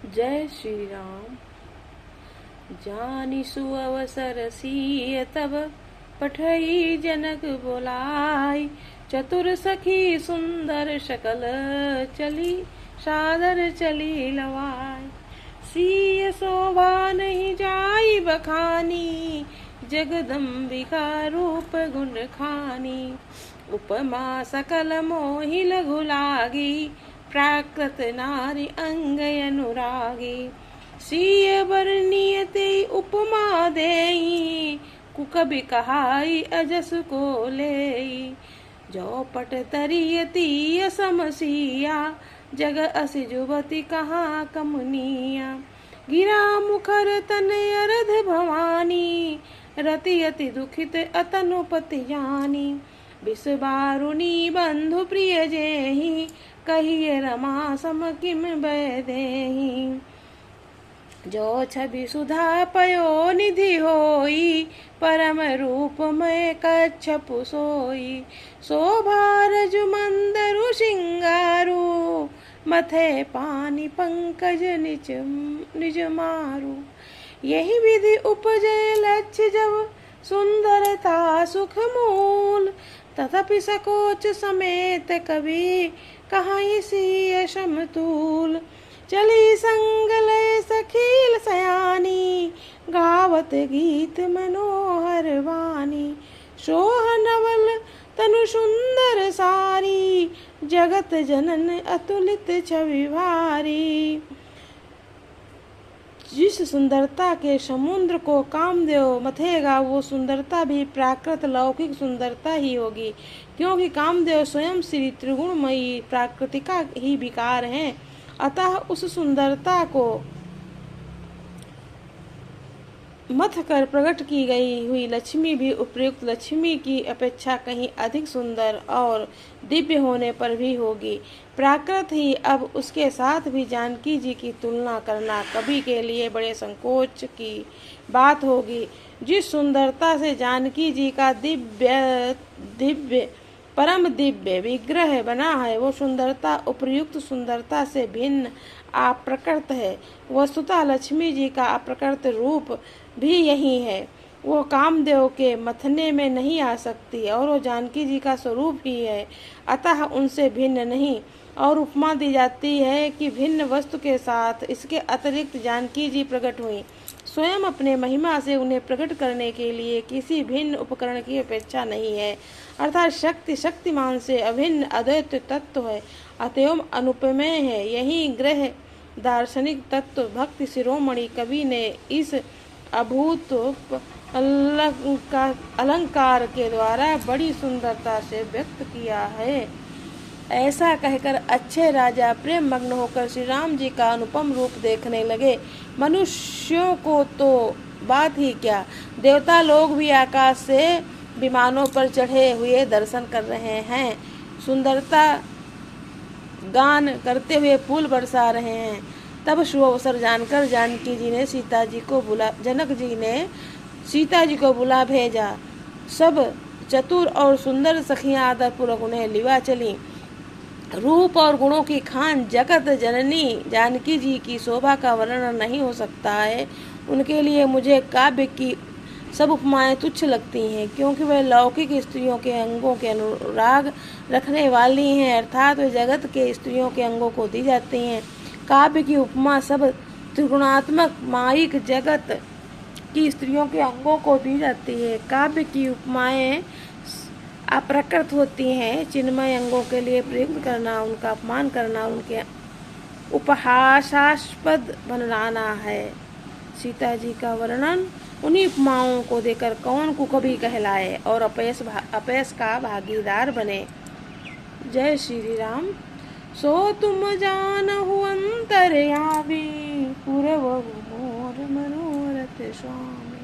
जय श्री राम। जानि सुअवसर सिय तब पठई जनक बोलाई। चतुर सखी सुंदर शकल चली सादर चली लवाई। सिय शोभा नहीं जाई बखानी जगदम्बिका रूप गुण खानी। उपमा सकल मोहि लघु लागी प्राकृत नारी अंग अनुरागी। सिय बरनियते उपमा देई कुकबि कहाई अजस को लेई। जो पट तरियती समसिया जग असि जुबती कहाँ कमनिया। गिरा मुखर तन अरध भवानी रति अति दुखित अतनुपति जानी। विष बारुनी बंधु प्रिय जेहि कहिए रमा सम किम बय देहि। जो छवि सुधा पयो निधि होई परम रूप में कच्छपु सोई। शोभा रजु मंदरु सिंगारू मथे पानी पंकज निज मारू। यही विधि उपजय लक्ष्य जब सुंदरता सुख मूल। तथापि सकोच समेत कवि कहाई सिय समतूल। चली संग लय सखील सयानी गावत गीत मनोहर वाणी। सोह नवल तनु सुंदर सारी जगत जनन अतुलित छवि भारी। जिस सुंदरता के समुद्र को कामदेव मथेगा वो सुंदरता भी प्राकृत लौकिक सुंदरता ही होगी, क्योंकि कामदेव स्वयं श्री त्रिगुणमयी प्राकृतिका ही विकार हैं। अतः उस सुंदरता को मथ कर प्रकट की गई हुई लक्ष्मी भी उपयुक्त लक्ष्मी की अपेक्षा कहीं अधिक सुंदर और दिव्य होने पर भी होगी। प्राकृत ही अब उसके साथ भी जानकी जी की तुलना करना कवि के लिए बड़े संकोच की बात होगी। जिस सुंदरता से जानकी जी का दिव्य परम दिव्य विग्रह बना है वो सुंदरता उपयुक्त सुंदरता से भिन्न अप्रकृत है। वस्तुतः लक्ष्मी जी का अप्रकृत रूप भी यही है। वो कामदेव के मथने में नहीं आ सकती और वो जानकी जी का स्वरूप ही है, अतः उनसे भिन्न नहीं। और उपमा दी जाती है कि भिन्न वस्तु के साथ इसके अतिरिक्त जानकी जी प्रकट हुई। स्वयं अपने महिमा से उन्हें प्रकट करने के लिए किसी भिन्न उपकरण की अपेक्षा नहीं है, अर्थात शक्ति शक्तिमान से अभिन्न अद्वैत तत्व है, अतएव अनुपमेय है। यही ग्रह दार्शनिक तत्व भक्ति शिरोमणि कवि ने इस अभूत अलंकार के द्वारा बड़ी सुंदरता से व्यक्त किया है। ऐसा कहकर अच्छे राजा प्रेम मग्न होकर श्री राम जी का अनुपम रूप देखने लगे। मनुष्यों को तो बात ही क्या, देवता लोग भी आकाश से विमानों पर चढ़े हुए दर्शन कर रहे हैं। सुंदरता गान करते हुए फूल बरसा रहे हैं। तब शुभ अवसर जानकर जानकी जी ने जनक जी ने सीता जी को बुला भेजा। सब चतुर और सुंदर सखियां आदर पूर्वक उन्हें लिवा चली। रूप और गुणों की खान जगत जननी जानकी जी की शोभा का वर्णन नहीं हो सकता है। उनके लिए मुझे काव्य की सब उपमाएं तुच्छ लगती हैं, क्योंकि वे लौकिक स्त्रियों के अंगों के अनुराग रखने वाली हैं, अर्थात वे जगत के स्त्रियों के अंगों को दी जाती हैं। काव्य की उपमा सब त्रिगुणात्मक मायिक जगत की स्त्रियों के अंगों को दी जाती है। काव्य की उपमाएं अप्रकृत होती हैं। चिन्मय अंगों के लिए प्रयुक्त करना, उनका अपमान करना, उनके उपहासास्पद बनाना है। सीता जी का वर्णन उन्हीं उपमाओं को देकर कौन को कभी कहलाए और अपयश का भागीदार बने। जय श्री राम। सो तुम जानहु अंतर्यामी पूरब मोर मनोरथ स्वामी।